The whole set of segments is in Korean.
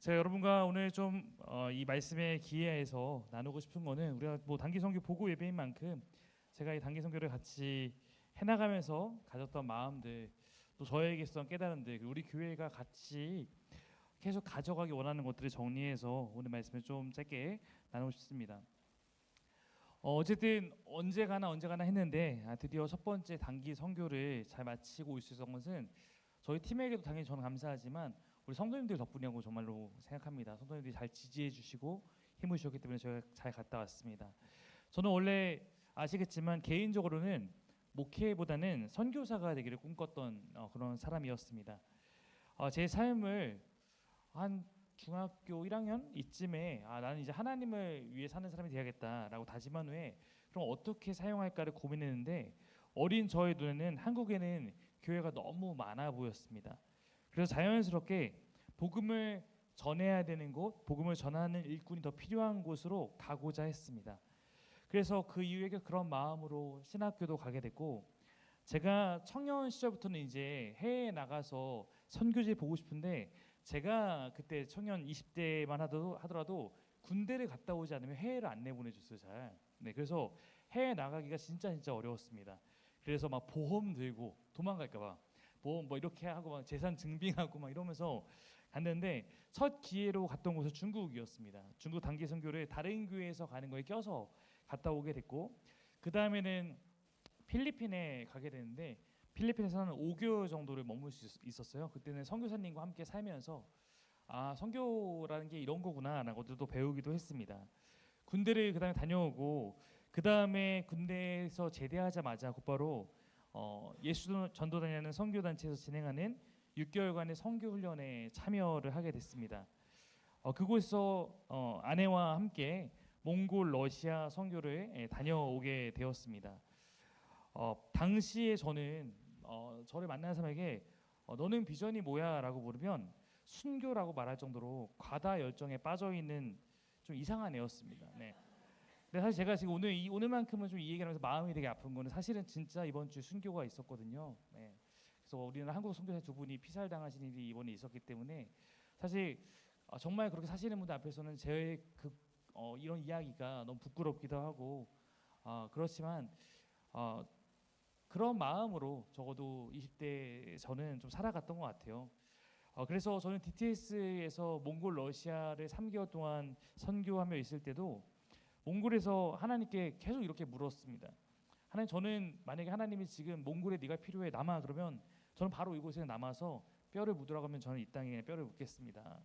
제가 여러분과 오늘 좀 이 말씀의 기회에서 나누고 싶은 거는 우리가 뭐 단기 선교 보고 예배인 만큼 제가 이 단기 선교를 같이 해나가면서 가졌던 마음들, 또 저에게 있었던 깨달음들, 그리고 우리 교회가 같이 계속 가져가기 원하는 것들을 정리해서 오늘 말씀을 좀 짧게 나누고 싶습니다. 어쨌든 언제 가나 했는데 드디어 첫 번째 단기 선교를 잘 마치고 있었던 것은 저희 팀에게도 당연히 저는 감사하지만 우리 성도님들 덕분이라고 정말로 생각합니다. 성도님들이 잘 지지해 주시고 힘을 주셨기 때문에 저희가 잘 갔다 왔습니다. 저는 원래 아시겠지만 개인적으로는 목회보다는 선교사가 되기를 꿈꿨던 그런 사람이었습니다. 제 삶을 한 중학교 1학년 이쯤에 나는 이제 하나님을 위해 사는 사람이 되야겠다라고 다짐한 후에 그럼 어떻게 사용할까를 고민했는데 어린 저의 눈에는 한국에는 교회가 너무 많아 보였습니다. 그래서 자연스럽게 복음을 전해야 되는 곳, 복음을 전하는 일꾼이 더 필요한 곳으로 가고자 했습니다. 그래서 그 이후에 그런 마음으로 신학교도 가게 됐고, 제가 청년 시절부터는 이제 해외에 나가서 선교지 보고 싶은데 제가 그때 청년 20대만 하더라도 군대를 갔다 오지 않으면 해외를 안 내보내줬어요. 잘. 네, 그래서 해외 나가기가 진짜 어려웠습니다. 그래서 막 보험 들고 도망갈까봐 보험 뭐 이렇게 하고 막 재산 증빙하고 막 이러면서 갔는데 첫 기회로 갔던 곳은 중국이었습니다. 중국 단기 선교를 다른 교회에서 가는 거에 껴서 갔다 오게 됐고, 그 다음에는 필리핀에 가게 되는데 필리핀에서는 5개월 정도를 머물 수 있었어요. 그때는 선교사님과 함께 살면서 선교라는 게 이런 거구나라고 또 배우기도 했습니다. 군대를 그다음에 다녀오고 그다음에 군대에서 제대하자마자 곧바로 예수 전도단이라는 선교 단체에서 진행하는 6개월간의 선교 훈련에 참여를 하게 됐습니다. 그곳에서 아내와 함께 몽골, 러시아 선교를 다녀오게 되었습니다. 당시에 저는 저를 만나는 사람에게 너는 비전이 뭐야라고 물으면 순교라고 말할 정도로 과다 열정에 빠져 있는 좀 이상한 애였습니다. 네. 근데 사실 제가 지금 오늘만큼은 좀 이 얘기를 하면서 마음이 되게 아픈 거는 사실은 진짜 이번 주 순교가 있었거든요. 네. 그래서 우리는 한국 선교사 두 분이 피살 당하신 일이 이번에 있었기 때문에 사실 정말 그렇게 사시는 분들 앞에서는 제 이런 이야기가 너무 부끄럽기도 하고 그렇지만 그런 마음으로 적어도 20대 저는 좀 살아갔던 것 같아요. 그래서 저는 DTS에서 몽골 러시아를 3개월 동안 선교하며 있을 때도 몽골에서 하나님께 계속 이렇게 물었습니다. 하나님, 저는 만약에 하나님이 지금 몽골에 네가 필요해 남아 그러면 저는 바로 이곳에 남아서 뼈를 묻으라고 하면 저는 이 땅에 뼈를 묻겠습니다.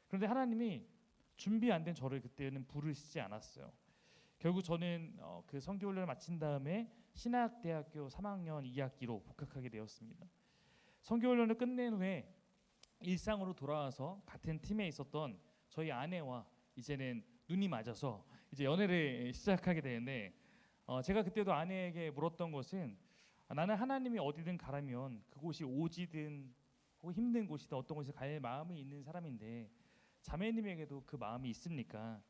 그런데 하나님이 준비 안 된 저를 그때는 부르시지 않았어요. 결국 저는 그 선교훈련을 마친 다음에 신학대학교 3학년 2학기로 복학하게 되었습니다. 선교훈련을 끝낸 후에 일상으로 돌아와서 같은 팀에 있었던 저희 아내와 이제는 눈이 맞아서 이제 연애를 시작하게 되는데 제가 그때도 아내에게 물었던 것은 나는 하나님이 어디든 가라면 그곳이 오지든 혹은 힘든 곳이든 어떤 곳에 갈 마음이 있는 사람인데 자매님에게도 그 마음이 있습니까?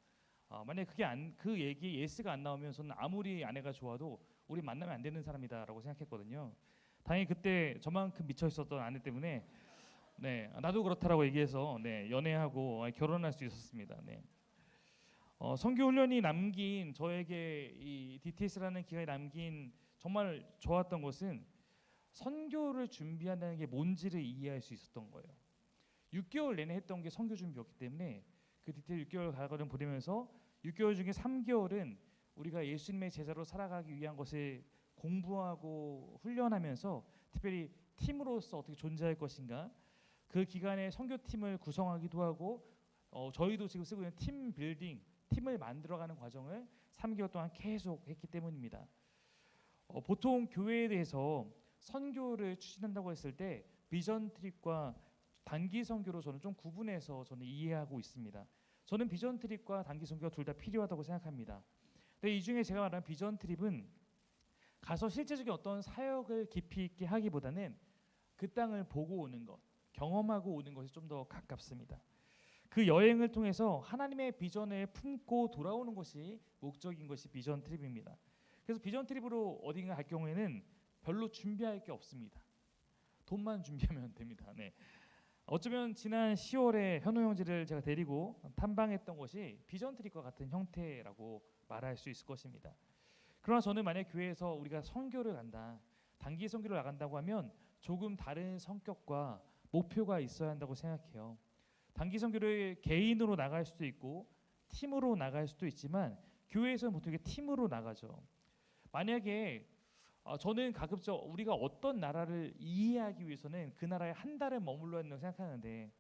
만약 그 얘기에 예스가 안 나오면 저는 아무리 아내가 좋아도 우리 만나면 안 되는 사람이다라고 생각했거든요. 다행히 그때 저만큼 미쳐 있었던 아내 때문에 네, 나도 그렇다라고 얘기해서 네, 연애하고 결혼할 수 있었습니다. 네. 선교 훈련이 남긴 저에게 이 DTS라는 기간이 남긴 정말 좋았던 것은 선교를 준비한다는 게 뭔지를 이해할 수 있었던 거예요. 6개월 내내 했던 게 선교 준비였기 때문에 그 DTS 6개월 과거를 보내면서 6개월 중에 3개월은 우리가 예수님의 제자로 살아가기 위한 것을 공부하고 훈련하면서 특별히 팀으로서 어떻게 존재할 것인가, 그 기간에 선교팀을 구성하기도 하고 저희도 지금 쓰고 있는 팀 빌딩, 팀을 만들어가는 과정을 3개월 동안 계속 했기 때문입니다. 보통 교회에 대해서 선교를 추진한다고 했을 때 비전 트립과 단기 선교로 저는 좀 구분해서 저는 이해하고 있습니다. 저는 비전 트립과 단기 선교가 둘 다 필요하다고 생각합니다. 근데 이 중에 제가 말한 비전 트립은 가서 실제적인 어떤 사역을 깊이 있게 하기보다는 그 땅을 보고 오는 것, 경험하고 오는 것이 좀 더 가깝습니다. 그 여행을 통해서 하나님의 비전을 품고 돌아오는 것이 목적인 것이 비전 트립입니다. 그래서 비전 트립으로 어딘가 갈 경우에는 별로 준비할 게 없습니다. 돈만 준비하면 됩니다. 네. 어쩌면 지난 10월에 현우 형제를 제가 데리고 탐방했던 것이 비전 트립과 같은 형태라고 말할 수 있을 것입니다. 그러나 저는 만약 교회에서 우리가 선교를 간다, 단기 선교를 나간다고 하면 조금 다른 성격과 목표가 있어야 한다고 생각해요. 단기 선교를 개인으로 나갈 수도 있고 팀으로 나갈 수도 있지만 교회에서는 보통 이게 팀으로 나가죠. 만약에 저는 가급적 우리가 어떤 나라를 이해하기 위해서는 그 나라에 한 달을 머물러야 한다고 생각하는데,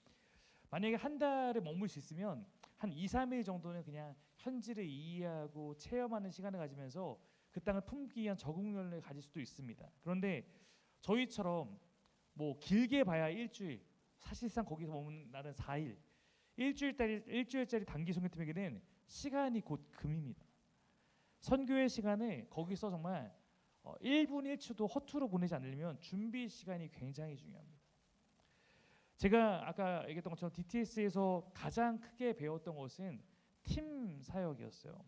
만약에 한 달을 머물 수 있으면 한 2, 3일 정도는 그냥 현지를 이해하고 체험하는 시간을 가지면서 그 땅을 품기 위한 적응력을 가질 수도 있습니다. 그런데 저희처럼 뭐 길게 봐야 일주일, 사실상 거기서 머무는 날은 4일, 일주일짜리 단기 선교팀에게는 시간이 곧 금입니다. 선교의 시간을 거기서 정말 1분 1초도 허투루 보내지 않으려면 준비 시간이 굉장히 중요합니다. 제가 아까 얘기했던 것처럼 DTS에서 가장 크게 배웠던 것은 팀 사역이었어요.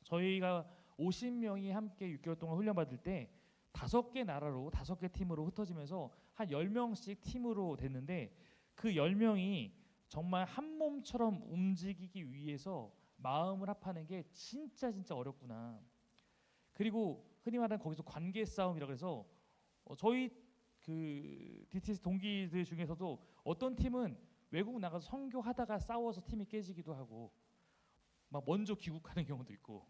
저희가 50명이 함께 6개월 동안 훈련받을 때 5개 나라로 5개 팀으로 흩어지면서 한 10명씩 팀으로 됐는데, 그 10명이 정말 한 몸처럼 움직이기 위해서 마음을 합하는 게 진짜 어렵구나. 그리고 흔히 말하는 거기서 관계 싸움이라고 해서 저희 그 DTS 동기들 중에서도 어떤 팀은 외국 나가서 선교하다가 싸워서 팀이 깨지기도 하고 막 먼저 귀국하는 경우도 있고,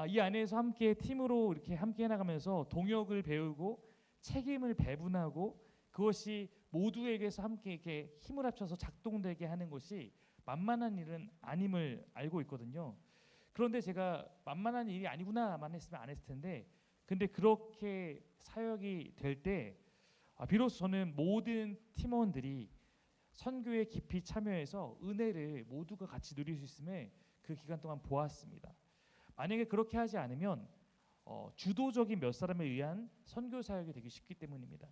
이 안에서 함께 팀으로 이렇게 함께 나가면서 동역을 배우고 책임을 배분하고 그것이 모두에게서 함께 이렇게 힘을 합쳐서 작동되게 하는 것이 만만한 일은 아님을 알고 있거든요. 그런데 제가 만만한 일이 아니구나만 했으면 안 했을 텐데, 근데 그렇게 사역이 될 때 비로소 저는 모든 팀원들이 선교에 깊이 참여해서 은혜를 모두가 같이 누릴 수 있음을 그 기간 동안 보았습니다. 만약에 그렇게 하지 않으면 주도적인 몇 사람에 의한 선교 사역이 되기 쉽기 때문입니다.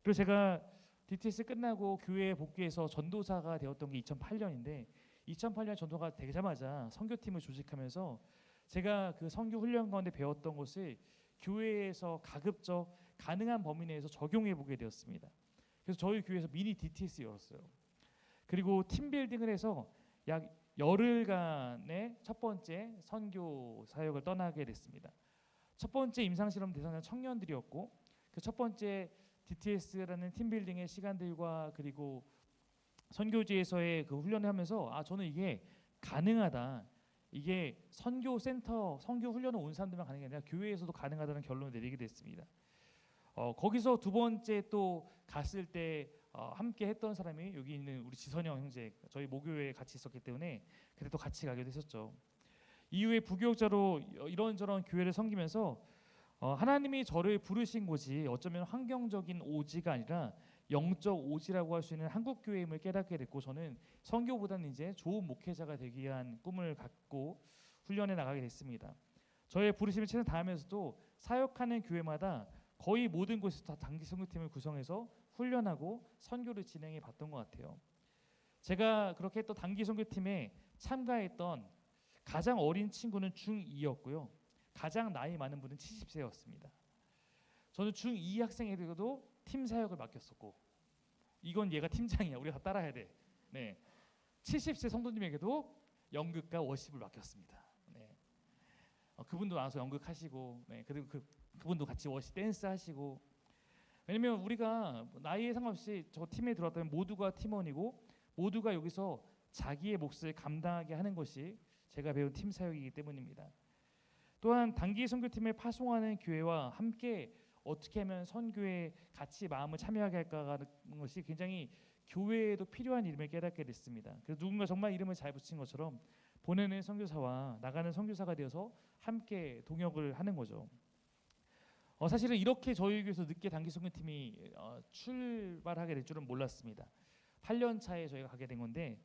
그래서 제가 DTS 끝나고 교회에 복귀해서 전도사가 되었던 게 2008년인데 2008년 전도가 되자마자 선교팀을 조직하면서 제가 그 선교 훈련 가운데 배웠던 것을 교회에서 가급적 가능한 범위 내에서 적용해 보게 되었습니다. 그래서 저희 교회에서 미니 DTS 열었어요. 그리고 팀 빌딩을 해서 약 열흘간의 첫 번째 선교 사역을 떠나게 됐습니다. 첫 번째 임상실험 대상자는 청년들이었고, 그 첫 번째 DTS라는 팀 빌딩의 시간들과 그리고 선교지에서의 그 훈련을 하면서 저는 이게 가능하다, 이게 선교 센터, 선교 훈련을 온 사람들만 가능한 게 아니라 교회에서도 가능하다는 결론을 내리게 됐습니다. 거기서 두 번째 또 갔을 때 함께 했던 사람이 여기 있는 우리 지선영 형제, 저희 모교회에 같이 있었기 때문에 그때 또 같이 가기도 했었죠. 이후에 부교육자로 이런저런 교회를 섬기면서 하나님이 저를 부르신 곳이 어쩌면 환경적인 오지가 아니라 영적 오지라고 할 수 있는 한국 교회임을 깨닫게 됐고, 저는 선교보다는 이제 좋은 목회자가 되기 위한 꿈을 갖고 훈련에 나가게 됐습니다. 저의 부르심을 최선 다하면서도 사역하는 교회마다 거의 모든 곳에서 다 단기 선교팀을 구성해서 훈련하고 선교를 진행해 봤던 것 같아요. 제가 그렇게 했던 단기 선교팀에 참가했던 가장 어린 친구는 중2였고요. 가장 나이 많은 분은 70세였습니다. 저는 중2 학생에게도 팀 사역을 맡겼었고, 이건 얘가 팀장이야, 우리가 따라야 돼. 네, 70세 성도님에게도 연극과 워십을 맡겼습니다. 네, 그분도 나와서 연극하시고, 네, 그리고 그분도 같이 워십 댄스 하시고. 왜냐면 우리가 나이에 상관없이 저 팀에 들어왔다면 모두가 팀원이고 모두가 여기서 자기의 몫을 감당하게 하는 것이 제가 배운 팀 사역이기 때문입니다. 또한 단기 선교팀을 파송하는 교회와 함께 어떻게 하면 선교에 같이 마음을 참여하게 할까 하는 것이 굉장히 교회에도 필요한 일임을 깨닫게 됐습니다. 그래서 누군가 정말 이름을 잘 붙인 것처럼 보내는 선교사와 나가는 선교사가 되어서 함께 동역을 하는 거죠. 사실은 이렇게 저희 교회에서 늦게 단기 선교팀이 출발하게 될 줄은 몰랐습니다. 8년 차에 저희가 가게 된 건데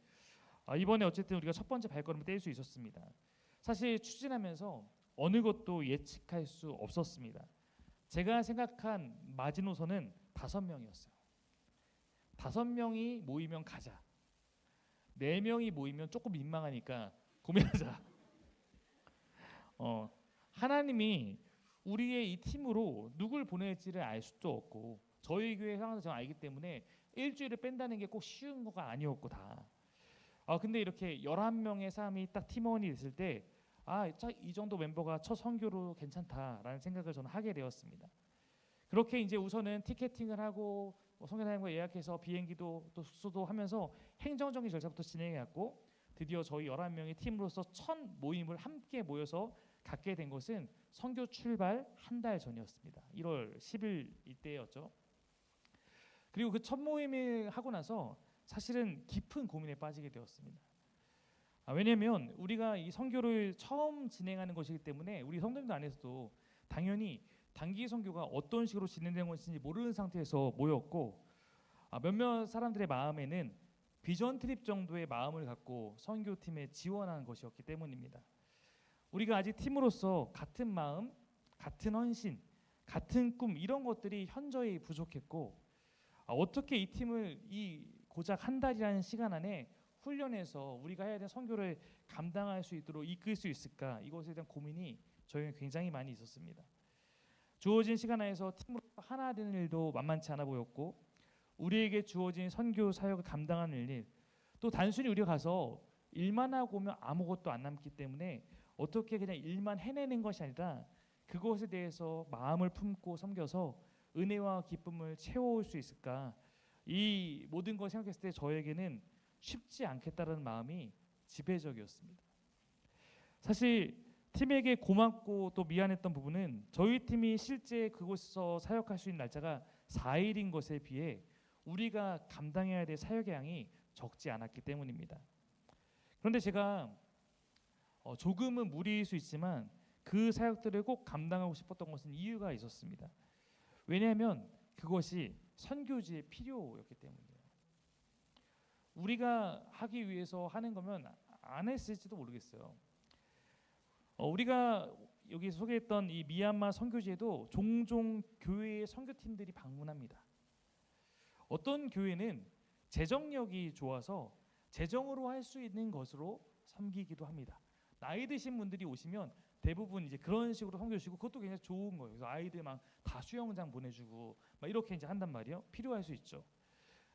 이번에 어쨌든 우리가 첫 번째 발걸음을 뗄 수 있었습니다. 사실 추진하면서 어느 것도 예측할 수 없었습니다. 제가 생각한 마지노선은 5명이었어요. 5명이 모이면 가자. 4명이 모이면 조금 민망하니까 고민하자. 하나님이 우리의 이 팀으로 누굴 보낼지를 알 수도 없고 저희 교회 상황에서 제가 알기 때문에 일주일을 뺀다는 게 꼭 쉬운 거가 아니었고 다. 근데 이렇게 11명의 사람이 딱 팀원이 됐을 때 이 정도 멤버가 첫 선교로 괜찮다라는 생각을 저는 하게 되었습니다. 그렇게 이제 우선은 티켓팅을 하고 선교사님과 예약해서 비행기도 또 숙소도 하면서 행정적인 절차부터 진행해왔고 드디어 저희 11명의 팀으로서 첫 모임을 함께 모여서 갖게 된 것은 선교 출발 한 달 전이었습니다. 1월 10일 이때였죠. 그리고 그 첫 모임을 하고 나서 사실은 깊은 고민에 빠지게 되었습니다. 왜냐하면 우리가 이 선교를 처음 진행하는 것이기 때문에 우리 성도님들 안에서도 당연히 단기 선교가 어떤 식으로 진행된 것인지 모르는 상태에서 모였고 몇몇 사람들의 마음에는 비전 트립 정도의 마음을 갖고 선교팀에 지원한 것이었기 때문입니다. 우리가 아직 팀으로서 같은 마음, 같은 헌신, 같은 꿈 이런 것들이 현저히 부족했고 어떻게 이 팀을 고작 한 달이라는 시간 안에 훈련해서 우리가 해야 되는 선교를 감당할 수 있도록 이끌 수 있을까 이것에 대한 고민이 저희는 굉장히 많이 있었습니다. 주어진 시간 안에서 팀으로 하나 되는 일도 만만치 않아 보였고 우리에게 주어진 선교 사역을 감당하는 일 또 단순히 우리가 가서 일만 하고 오면 아무것도 안 남기 때문에 어떻게 그냥 일만 해내는 것이 아니라 그것에 대해서 마음을 품고 섬겨서 은혜와 기쁨을 채워올 수 있을까 이 모든 걸 생각했을 때 저에게는 쉽지 않겠다는 마음이 지배적이었습니다. 사실 팀에게 고맙고 또 미안했던 부분은 저희 팀이 실제 그곳에서 사역할 수 있는 날짜가 4일인 것에 비해 우리가 감당해야 될 사역의 양이 적지 않았기 때문입니다. 그런데 제가 조금은 무리일 수 있지만 그 사역들을 꼭 감당하고 싶었던 것은 이유가 있었습니다. 왜냐하면 그것이 선교지의 필요였기 때문이에요. 우리가 하기 위해서 하는 거면 안 했을지도 모르겠어요. 우리가 여기 소개했던 이 미얀마 선교지에도 종종 교회의 선교팀들이 방문합니다. 어떤 교회는 재정력이 좋아서 재정으로 할 수 있는 것으로 섬기기도 합니다. 나이 드신 분들이 오시면 대부분 이제 그런 식으로 섬겨주시고 그것도 굉장히 좋은 거예요. 그래서 아이들 막 다 수영장 보내주고 막 이렇게 이제 한단 말이에요. 필요할 수 있죠.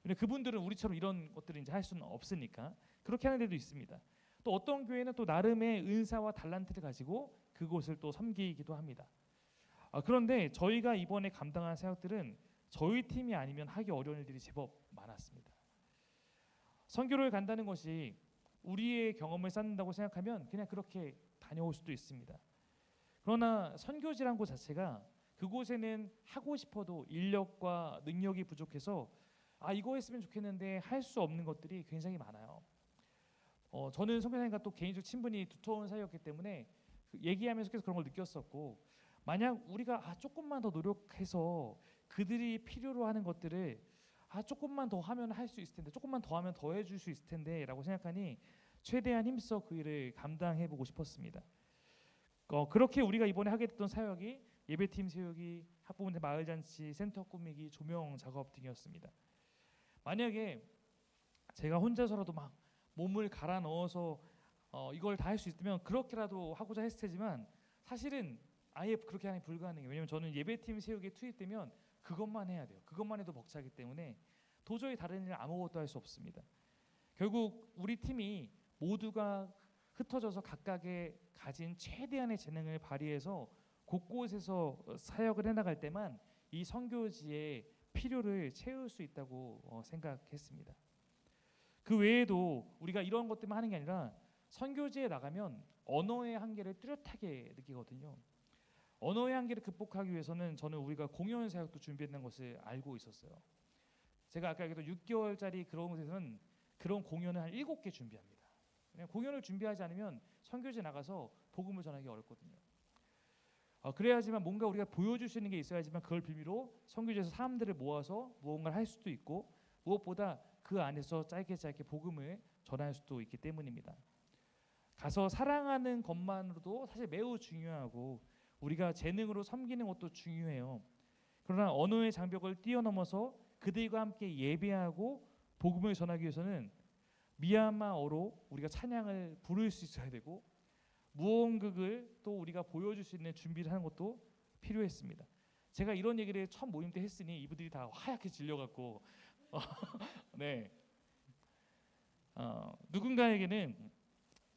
근데 그분들은 우리처럼 이런 것들을 이제 할 수는 없으니까 그렇게 하는 데도 있습니다. 또 어떤 교회는 또 나름의 은사와 달란트를 가지고 그곳을 또 섬기기도 합니다. 그런데 저희가 이번에 감당한 사역들은 저희 팀이 아니면 하기 어려운 일들이 제법 많았습니다. 선교를 간다는 것이 우리의 경험을 쌓는다고 생각하면 그냥 그렇게 다녀올 수도 있습니다. 그러나 선교지란 곳 자체가 그곳에는 하고 싶어도 인력과 능력이 부족해서 이거 했으면 좋겠는데 할 수 없는 것들이 굉장히 많아요. 저는 선교사님과 또 개인적 친분이 두터운 사이였기 때문에 얘기하면서 계속 그런 걸 느꼈었고 만약 우리가 조금만 더 노력해서 그들이 필요로 하는 것들을 조금만 더 하면 할 수 있을 텐데 조금만 더 하면 더 해줄 수 있을 텐데 라고 생각하니 최대한 힘써 그 일을 감당해보고 싶었습니다. 그렇게 우리가 이번에 하게 됐던 사역이 예배팀 세우기, 학부모들 마을잔치, 센터 꾸미기, 조명 작업 등이었습니다. 만약에 제가 혼자서라도 막 몸을 갈아 넣어서 이걸 다 할 수 있으면 그렇게라도 하고자 했을 테지만 사실은 아예 그렇게 하기 불가능해요. 왜냐하면 저는 예배팀 세우기에 투입되면 그것만 해야 돼요. 그것만 해도 벅차기 때문에 도저히 다른 일 아무것도 할 수 없습니다. 결국 우리 팀이 모두가 흩어져서 각각의 가진 최대한의 재능을 발휘해서 곳곳에서 사역을 해나갈 때만 이 선교지의 필요를 채울 수 있다고 생각했습니다. 그 외에도 우리가 이런 것들만 하는 게 아니라 선교지에 나가면 언어의 한계를 뚜렷하게 느끼거든요. 언어의 한계를 극복하기 위해서는 저는 우리가 공연 사역도 준비했다는 것을 알고 있었어요. 제가 아까 얘기했던 6개월짜리 그런 곳에서는 그런 공연을 한 7개 준비합니다. 공연을 준비하지 않으면 선교지에 나가서 복음을 전하기 어렵거든요. 그래야지만 뭔가 우리가 보여줄 수 있는 게 있어야지만 그걸 빌미로 선교지에서 사람들을 모아서 무언가를 할 수도 있고 무엇보다 그 안에서 짧게 복음을 전할 수도 있기 때문입니다. 가서 사랑하는 것만으로도 사실 매우 중요하고 우리가 재능으로 섬기는 것도 중요해요. 그러나 언어의 장벽을 뛰어넘어서 그들과 함께 예배하고 복음을 전하기 위해서는 미얀마어로 우리가 찬양을 부를 수 있어야 되고 무언극을 또 우리가 보여줄 수 있는 준비를 하는 것도 필요했습니다. 제가 이런 얘기를 첫 모임 때 했으니 이분들이 다 하얗게 질려갖고 네. 누군가에게는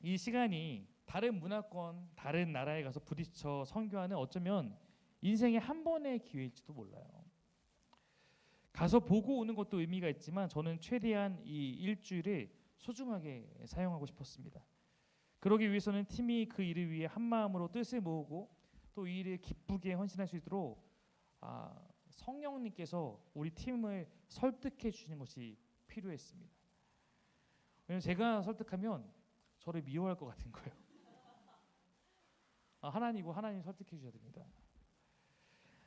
이 시간이 다른 문화권, 다른 나라에 가서 부딪혀 선교하는 어쩌면 인생의 한 번의 기회일지도 몰라요. 가서 보고 오는 것도 의미가 있지만 저는 최대한 이 일주일을 소중하게 사용하고 싶었습니다. 그러기 위해서는 팀이 그 일을 위해 한 마음으로 뜻을 모으고 또 이 일을 기쁘게 헌신할 수 있도록 성령님께서 우리 팀을 설득해 주시는 것이 필요했습니다. 왜냐면 제가 설득하면 저를 미워할 것 같은 거예요. 하나님이고 하나님 설득해 주셔야 됩니다.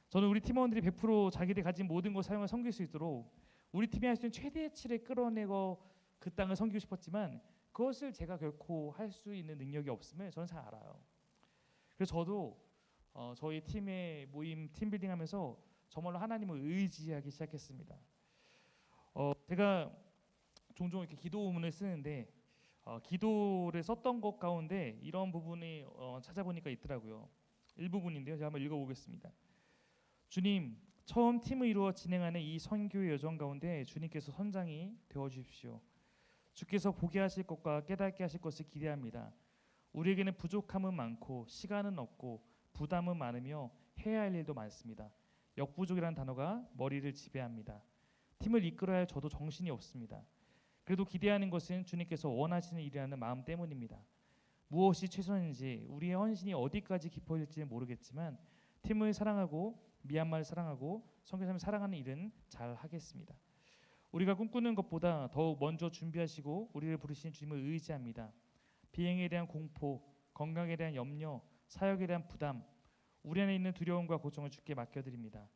저는 우리 팀원들이 100% 자기들이 가진 모든 걸 사용해 섬길 수 있도록 우리 팀이 할 수 있는 최대치를 끌어내고 그 땅을 섬기고 싶었지만 그것을 제가 결코 할 수 있는 능력이 없음을 저는 잘 알아요. 그래서 저도 저희 팀의 모임 팀빌딩하면서 정말로 하나님을 의지하기 시작했습니다. 제가 종종 이렇게 기도문을 쓰는데 기도를 썼던 것 가운데 이런 부분이 찾아보니까 있더라고요. 일부분인데요. 제가 한번 읽어보겠습니다. 주님, 처음 팀을 이루어 진행하는 이 선교의 여정 가운데 주님께서 선장이 되어주십시오. 주께서 보게 하실 것과 깨닫게 하실 것을 기대합니다. 우리에게는 부족함은 많고 시간은 없고 부담은 많으며 해야 할 일도 많습니다. 역부족이라는 단어가 머리를 지배합니다. 팀을 이끌어야 할 저도 정신이 없습니다. 그래도 기대하는 것은 주님께서 원하시는 일이라는 마음 때문입니다. 무엇이 최선인지 우리의 헌신이 어디까지 깊어질지는 모르겠지만 팀을 사랑하고 미얀마를 사랑하고 선교사님을 사랑하는 일은 잘 하겠습니다. 우리가 꿈꾸는 것보다 더욱 먼저 준비하시고 우리를 부르신 주님을 의지합니다. 비행에 대한 공포, 건강에 대한 염려, 사역에 대한 부담, 우리 안에 있는 두려움과 고통을 주께 맡겨드립니다.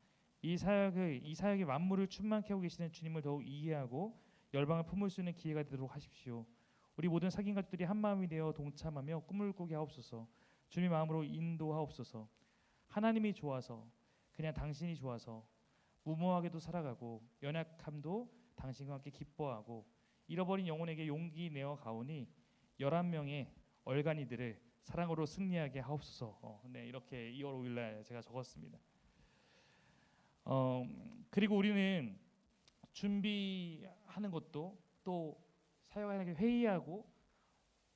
이 사역의 만물을 충만케 하고 계시는 주님을 더욱 이해하고 열방을 품을 수 있는 기회가 되도록 하십시오. 우리 모든 사귐 가족들이 한 마음이 되어 동참하며 꿈을 꾸게 하옵소서. 주님의 마음으로 인도하옵소서. 하나님이 좋아서 그냥 당신이 좋아서 무모하게도 살아가고 연약함도 당신과 함께 기뻐하고 잃어버린 영혼에게 용기 내어 가오니 11명의 얼간이들을 사랑으로 승리하게 하옵소서. 네, 이렇게 2월 5일날 제가 적었습니다. 그리고 우리는 준비하는 것도 또 사역하는 회의하고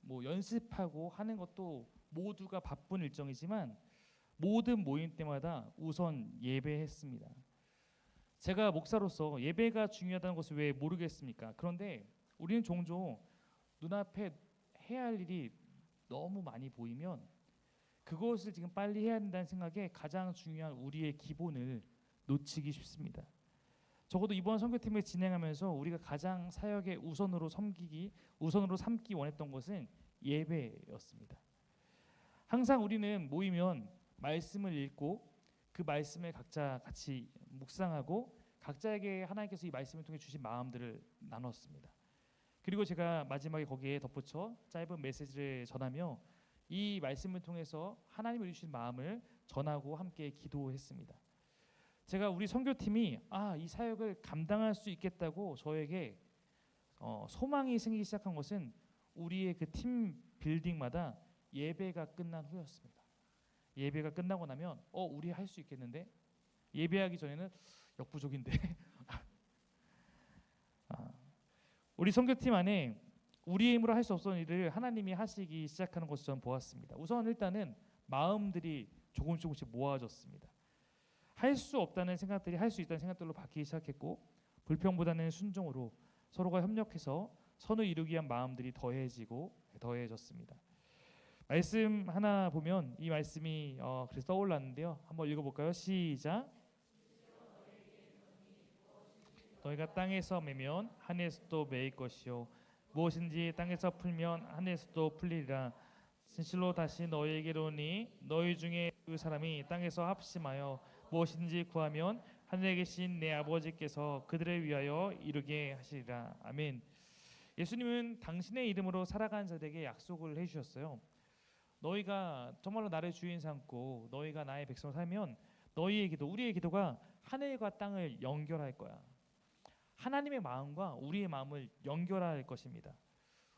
뭐 연습하고 하는 것도 모두가 바쁜 일정이지만 모든 모임 때마다 우선 예배했습니다. 제가 목사로서 예배가 중요하다는 것을 왜 모르겠습니까? 그런데 우리는 종종 눈앞에 해야 할 일이 너무 많이 보이면 그것을 지금 빨리 해야 된다는 생각에 가장 중요한 우리의 기본을 놓치기 쉽습니다. 적어도 이번 선교팀을 진행하면서 우리가 가장 사역에 우선으로 삼기 원했던 것은 예배였습니다. 항상 우리는 모이면 말씀을 읽고 그 말씀을 각자 같이 묵상하고 각자에게 하나님께서 이 말씀을 통해 주신 마음들을 나눴습니다. 그리고 제가 마지막에 거기에 덧붙여 짧은 메시지를 전하며 이 말씀을 통해서 하나님을 주신 마음을 전하고 함께 기도했습니다. 제가 우리 선교팀이 이 사역을 감당할 수 있겠다고 저에게 소망이 생기기 시작한 것은 우리의 그 팀 빌딩마다 예배가 끝난 후였습니다. 예배가 끝나고 나면 우리 할 수 있겠는데? 예배하기 전에는 역부족인데. 우리 선교팀 안에 우리의 힘으로 할 수 없었던 일을 하나님이 하시기 시작하는 것을 저는 보았습니다. 우선 일단은 마음들이 조금씩 모아졌습니다. 할 수 없다는 생각들이 할 수 있다는 생각들로 바뀌기 시작했고 불평보다는 순종으로 서로가 협력해서 선을 이루기 위한 마음들이 더해졌습니다. 말씀 하나 보면 이 말씀이 그래서 떠올랐는데요. 한번 읽어볼까요? 시작. 너희가 땅에서 매면 하늘에서도 매일 것이요 무엇인지 땅에서 풀면 하늘에서도 풀리리라. 진실로 다시 너희에게로 오니 너희 중에 그 사람이 땅에서 합심하여 무엇인지 구하면 하늘에 계신 내 아버지께서 그들을 위하여 이루게 하시리라. 아멘. 예수님은 당신의 이름으로 살아가는 자들에게 약속을 해주셨어요. 너희가 정말로 나를 주인 삼고 너희가 나의 백성으로 살면 너희의 기도, 우리의 기도가 하늘과 땅을 연결할 거야. 하나님의 마음과 우리의 마음을 연결할 것입니다.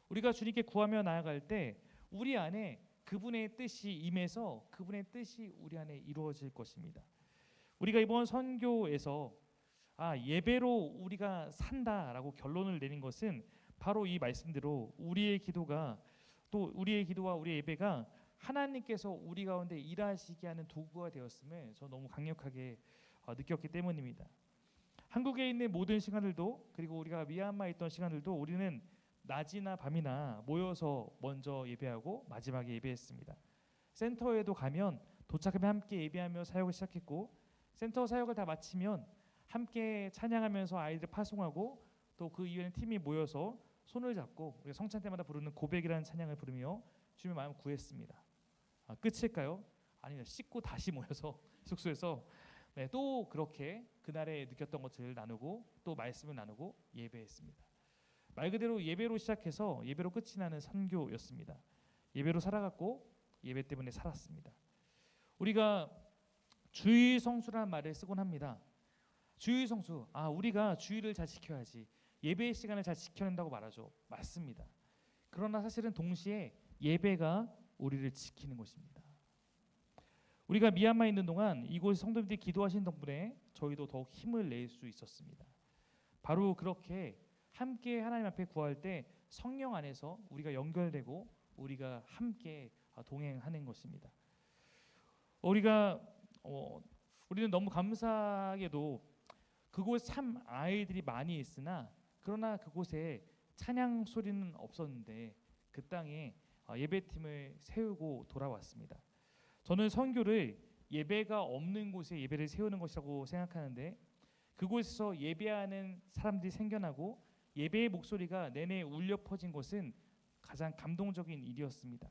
우리가 주님께 구하며 나아갈 때 우리 안에 그분의 뜻이 임해서 그분의 뜻이 우리 안에 이루어질 것입니다. 우리가 이번 선교에서 예배로 우리가 산다라고 결론을 내린 것은 바로 이 말씀대로 우리의 기도와 우리의 예배가 하나님께서 우리 가운데 일하시게 하는 도구가 되었음을 저 너무 강력하게 느꼈기 때문입니다. 한국에 있는 모든 시간들도, 그리고 우리가 미얀마에 있던 시간들도 우리는 낮이나 밤이나 모여서 먼저 예배하고 마지막에 예배했습니다. 센터에도 가면 도착하면 함께 예배하며 사역을 시작했고, 센터 사역을 다 마치면 함께 찬양하면서 아이들 파송하고, 또 그 이후에는 팀이 모여서 손을 잡고 우리가 성찬 때마다 부르는 고백이라는 찬양을 부르며 주님의 마음을 구했습니다. 끝일까요? 아니요. 씻고 다시 모여서 숙소에서 또 그렇게 그날에 느꼈던 것을 나누고 또 말씀을 나누고 예배했습니다. 말 그대로 예배로 시작해서 예배로 끝이 나는 선교였습니다. 예배로 살아갔고 예배 때문에 살았습니다. 우리가 주의성수라는 말을 쓰곤 합니다. 주의성수, 우리가 주의를 잘 지켜야지, 예배의 시간을 잘 지켜야 한다고 말하죠. 맞습니다. 그러나 사실은 동시에 예배가 우리를 지키는 것입니다. 우리가 미얀마에 있는 동안 이곳 성도님들이 기도하신 덕분에 저희도 더욱 힘을 낼 수 있었습니다. 바로 그렇게 함께 하나님 앞에 구할 때 성령 안에서 우리가 연결되고 우리가 함께 동행하는 것입니다. 우리는 너무 감사하게도 그곳 참 아이들이 많이 있으나, 그러나 그곳에 찬양 소리는 없었는데 그 땅에 예배팀을 세우고 돌아왔습니다. 저는 선교를 예배가 없는 곳에 예배를 세우는 것이라고 생각하는데, 그곳에서 예배하는 사람들이 생겨나고 예배의 목소리가 내내 울려 퍼진 것은 가장 감동적인 일이었습니다.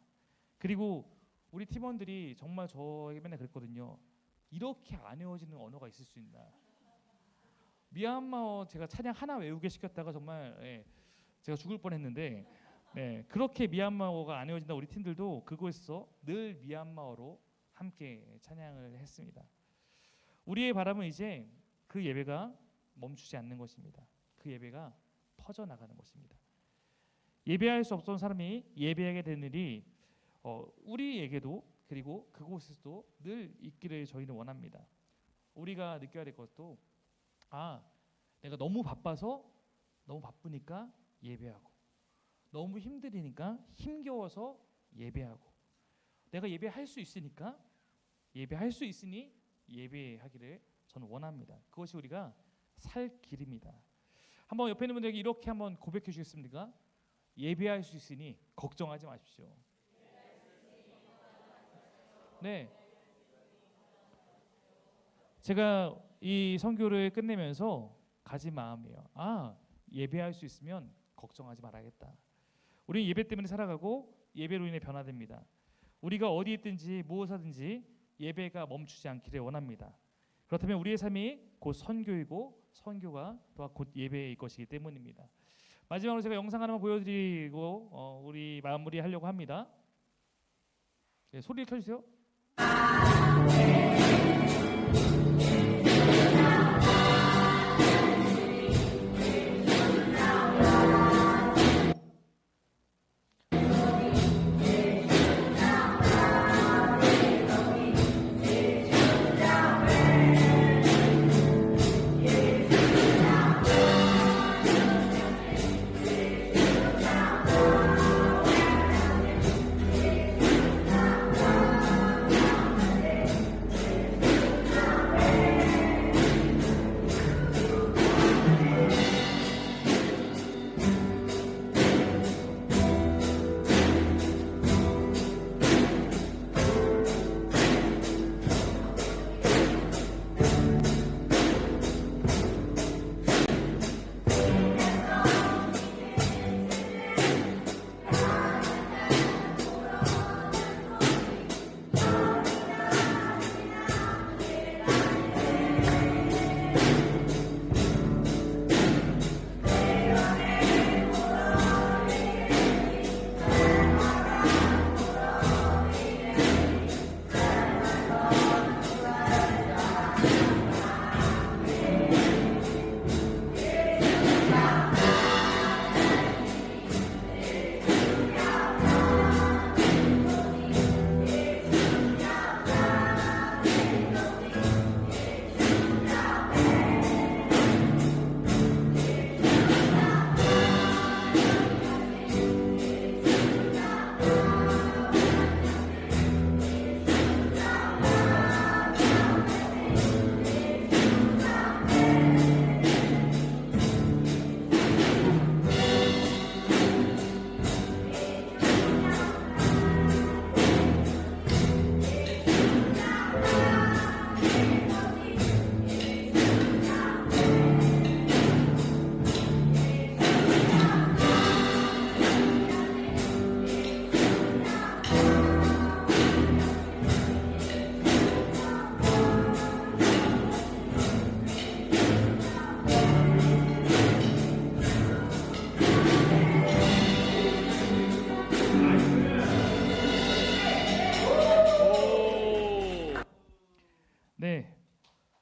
그리고 우리 팀원들이 정말 저에게 맨날 그랬거든요. 이렇게 안 외워지는 언어가 있을 수 있나. 미얀마어 제가 찬양 하나 외우게 시켰다가 정말 제가 죽을 뻔했는데, 그렇게 미얀마어가 안 외워진다. 우리 팀들도 그곳에서 늘 미얀마어로 함께 찬양을 했습니다. 우리의 바람은 이제 그 예배가 멈추지 않는 것입니다. 그 예배가 퍼져나가는 것입니다. 예배할 수 없던 사람이 예배하게 되는 일이 우리에게도, 그리고 그곳에서도 늘 있기를 저희는 원합니다. 우리가 느껴야 될 것도, 내가 너무 바쁘니까 예배하고, 너무 힘들으니까 힘겨워서 예배하고, 내가 예배할 수 있으니까 예배할 수 있으니 예배하기를 저는 원합니다. 그것이 우리가 살 길입니다. 한번 옆에 있는 분들에게 이렇게 한번 고백해 주시겠습니까? 예배할 수 있으니 걱정하지 마십시오. 네, 제가 이 선교를 끝내면서 가진 마음이에요. 예배할 수 있으면 걱정하지 말아야겠다. 우리는 예배 때문에 살아가고 예배로 인해 변화됩니다. 우리가 어디 있든지 무엇 하든지 예배가 멈추지 않기를 원합니다. 그렇다면 우리의 삶이 곧 선교이고 선교가 또한 곧 예배일 것이기 때문입니다. 마지막으로 제가 영상 하나만 보여드리고 우리 마무리하려고 합니다. 소리를 켜주세요.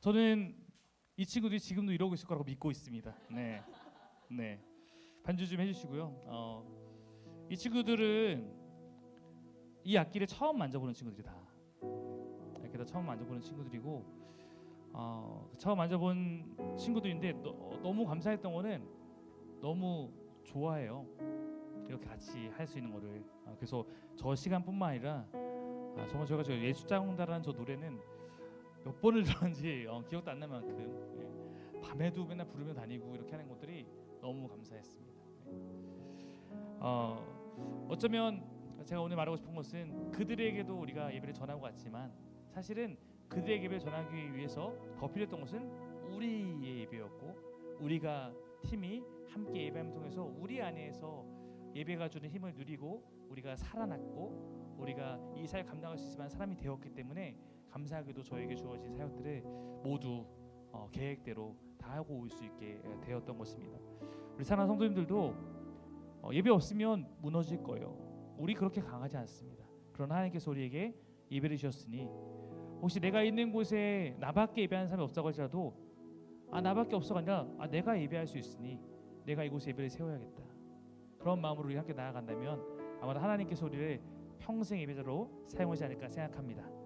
저는 이 친구들이 지금도 이러고 있을 거라고 믿고 있습니다. 네, 네. 반주 좀 해주시고요. 이 친구들은 이 악기를 처음 만져보는 친구들이다. 이렇게 다 처음 만져보는 친구들이고, 처음 만져본 친구들인데 너무 감사했던 거는 너무 좋아해요. 이렇게 같이 할 수 있는 거를. 그래서 저 시간뿐만 아니라 정말 저희가 저 예수장다라는 저 노래는 몇 번을 들었는지 기억도 안 날 만큼 밤에도 맨날 부르며 다니고 이렇게 하는 것들이 너무 감사했습니다. 어쩌면 제가 오늘 말하고 싶은 것은 그들에게도 우리가 예배를 전하고 갔지만 사실은 그들에게 예배를 전하기 위해서 더 필요했던 것은 우리의 예배였고, 우리가 팀이 함께 예배함을 통해서 우리 안에서 예배가 주는 힘을 누리고 우리가 살아났고 우리가 이 사역 감당할 수 있을 사람이 되었기 때문에 감사하게도 저에게 주어진 사역들을 모두 계획대로 다 하고 올 수 있게 되었던 것입니다. 우리 사랑하는 성도님들도 예배 없으면 무너질 거예요. 우리 그렇게 강하지 않습니다. 그러나 하나님께서 우리에게 예배를 주셨으니 혹시 내가 있는 곳에 나밖에 예배하는 사람이 없다고 할지라도 나밖에 없어가 아니라 내가 예배할 수 있으니 내가 이곳에 예배를 세워야겠다. 그런 마음으로 우리 함께 나아간다면 아마도 하나님께서 우리를 평생 예배자로 사용하지 않을까 생각합니다.